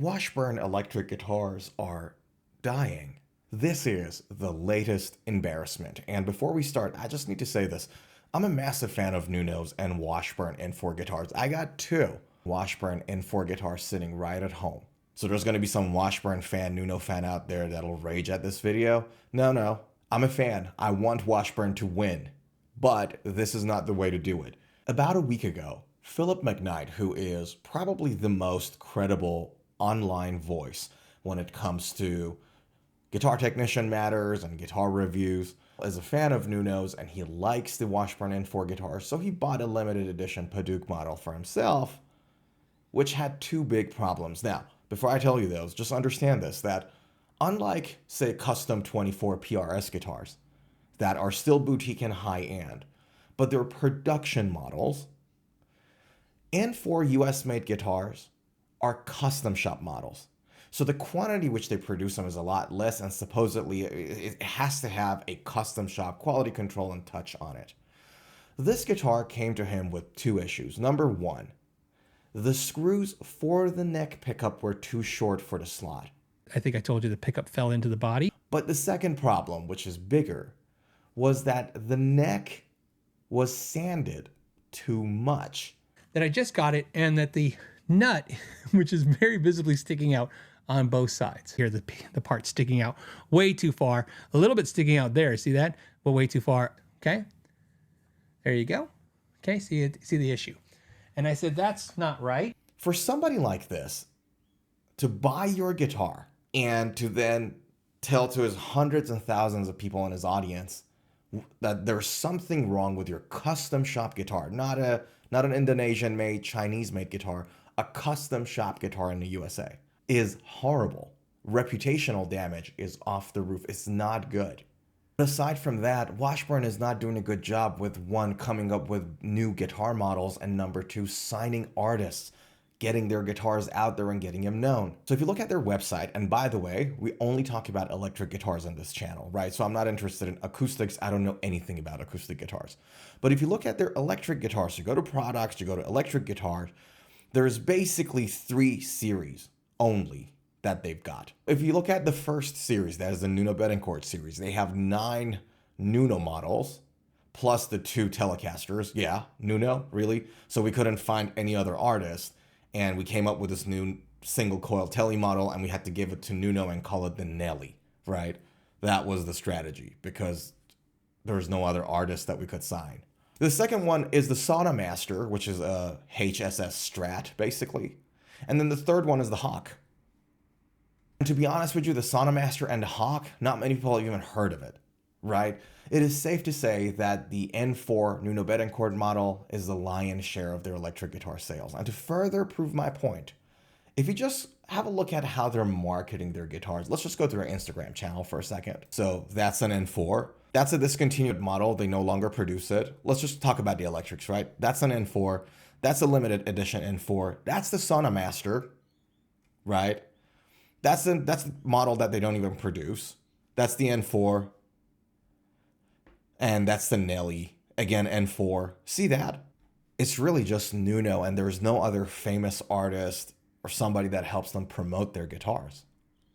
Washburn electric guitars are dying. This is the latest embarrassment. And before we start, I just need to say this. I'm a massive fan of Nuno's and Washburn N4 guitars. I got two Washburn N4 guitars sitting right at home. So there's going to be some Washburn fan, Nuno fan out there that'll rage at this video. No. I'm a fan. I want Washburn to win. But this is not the way to do it. About a week ago, Philip McKnight, who is probably the most credible online voice when it comes to Guitar Technician Matters and guitar reviews, is a fan of Nuno's and he likes the Washburn N4 guitars, so he bought a limited edition Padauk model for himself, which had two big problems. Now, before I tell you those, just understand this, that unlike, say, custom 24 PRS guitars that are still boutique and high-end, but they're production models, N4 US-made guitars are custom shop models. So the quantity which they produce them is a lot less, and supposedly it has to have a custom shop quality control and touch on it. This guitar came to him with two issues. Number one, the screws for the neck pickup were too short for the slot. I think I told you the pickup fell into the body. But the second problem, which is bigger, was that the neck was sanded too much. That I just got it, and that the nut, which is very visibly sticking out on both sides. Here, the part sticking out way too far. A little bit sticking out there. See that? But way too far. Okay. There you go. Okay. See the issue. And I said, that's not right. For somebody like this to buy your guitar and to then tell to his hundreds and thousands of people in his audience that there's something wrong with your custom shop guitar, not an Indonesian made, Chinese made guitar, a custom shop guitar in the USA, is horrible. Reputational damage is off the roof. It's not good. Aside from that, Washburn is not doing a good job with, one, coming up with new guitar models, and number two, signing artists, getting their guitars out there and getting them known. So if you look at their website, and by the way, we only talk about electric guitars on this channel, right? So I'm not interested in acoustics. I don't know anything about acoustic guitars. But if you look at their electric guitars, you go to products, you go to electric guitars, there's basically 3 series only that they've got. If you look at the first series, that is the Nuno Bettencourt series, they have 9 Nuno models, plus the 2 Telecasters. Yeah, Nuno, really? So we couldn't find any other artist, and we came up with this new single coil Tele model, and we had to give it to Nuno and call it the Nelly, right? That was the strategy, because there's no other artist that we could sign. The second one is the Sonamaster, which is a HSS Strat, basically. And then the third one is the Hawk. And to be honest with you, the Sonamaster and the Hawk, not many people have even heard of it, right? It is safe to say that the N4 Nuno Bettencourt model is the lion's share of their electric guitar sales. And to further prove my point, if you just have a look at how they're marketing their guitars, let's just go to their Instagram channel for a second. So that's an N4. That's a discontinued model. They no longer produce it. Let's just talk about the electrics, right? That's an N4. That's a limited edition N4. That's the Sonamaster, right? That's the model that they don't even produce. That's the N4. And that's the Nelly. Again, N4. See that? It's really just Nuno, and there's no other famous artist or somebody that helps them promote their guitars.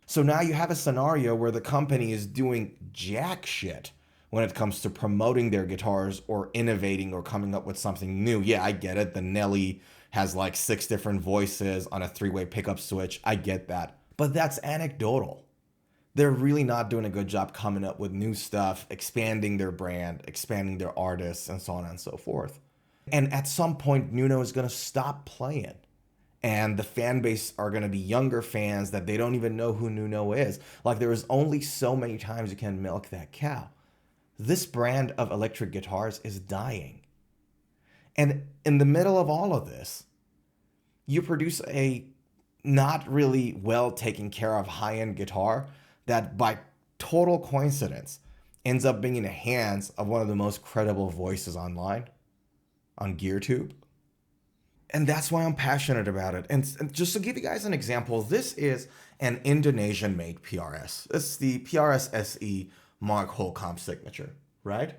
So now you have a scenario where the company is doing jack shit when it comes to promoting their guitars or innovating or coming up with something new. Yeah, I get it. The Nelly has like 6 different voices on a 3-way pickup switch. I get that. But that's anecdotal. They're really not doing a good job coming up with new stuff, expanding their brand, expanding their artists, and so on and so forth. And at some point, Nuno is going to stop playing. And the fan base are going to be younger fans that they don't even know who Nuno is. Like, there is only so many times you can milk that cow. This brand of electric guitars is dying. And in the middle of all of this, you produce a not really well taken care of high-end guitar that by total coincidence ends up being in the hands of one of the most credible voices online on GearTube. And that's why I'm passionate about it. And just to give you guys an example, this is an Indonesian-made PRS. It's the PRS SE Mark Holcomb signature, right?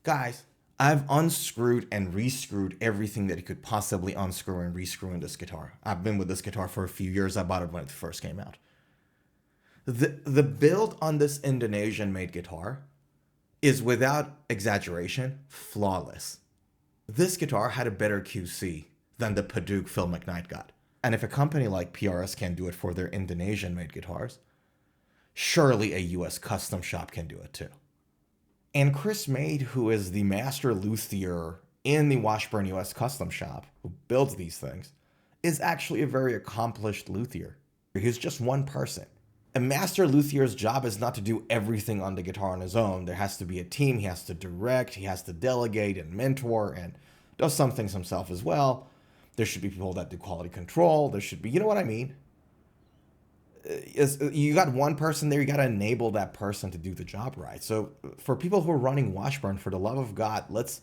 Guys, I've unscrewed and rescrewed everything that you could possibly unscrew and rescrew in this guitar. I've been with this guitar for a few years. I bought it when it first came out. The build on this Indonesian made guitar is, without exaggeration, flawless. This guitar had a better QC than the Paduk Phil McKnight got. And if a company like PRS can do it for their Indonesian made guitars, surely a US custom shop can do it too. And Chris Made, who is the master luthier in the Washburn US custom shop, who builds these things, is actually a very accomplished luthier. He's just one person. A master luthier's job is not to do everything on the guitar on his own. There has to be a team. He has to direct, he has to delegate and mentor, and does some things himself as well. There should be people that do quality control. There should be, you know what I mean? You got one person there, you got to enable that person to do the job right. So for people who are running Washburn, for the love of God, let's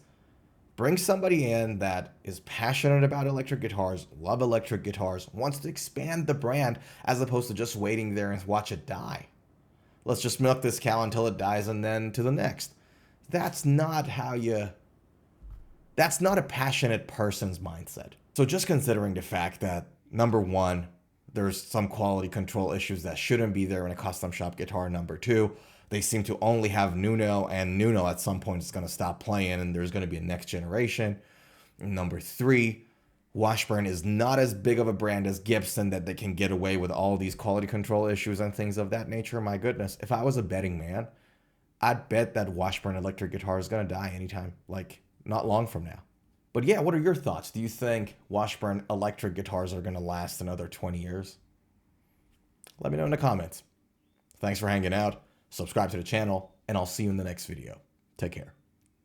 bring somebody in that is passionate about electric guitars, love electric guitars, wants to expand the brand, as opposed to just waiting there and watch it die. Let's just milk this cow until it dies and then to the next. That's not a passionate person's mindset. So just considering the fact that, number one, there's some quality control issues that shouldn't be there in a custom shop guitar. Number two, they seem to only have Nuno, and Nuno at some point is going to stop playing and there's going to be a next generation. Number three, Washburn is not as big of a brand as Gibson that they can get away with all these quality control issues and things of that nature. My goodness, if I was a betting man, I'd bet that Washburn electric guitar is going to die anytime, like not long from now. But yeah, what are your thoughts? Do you think Washburn electric guitars are going to last another 20 years? Let me know in the comments. Thanks for hanging out. Subscribe to the channel, and I'll see you in the next video. Take care.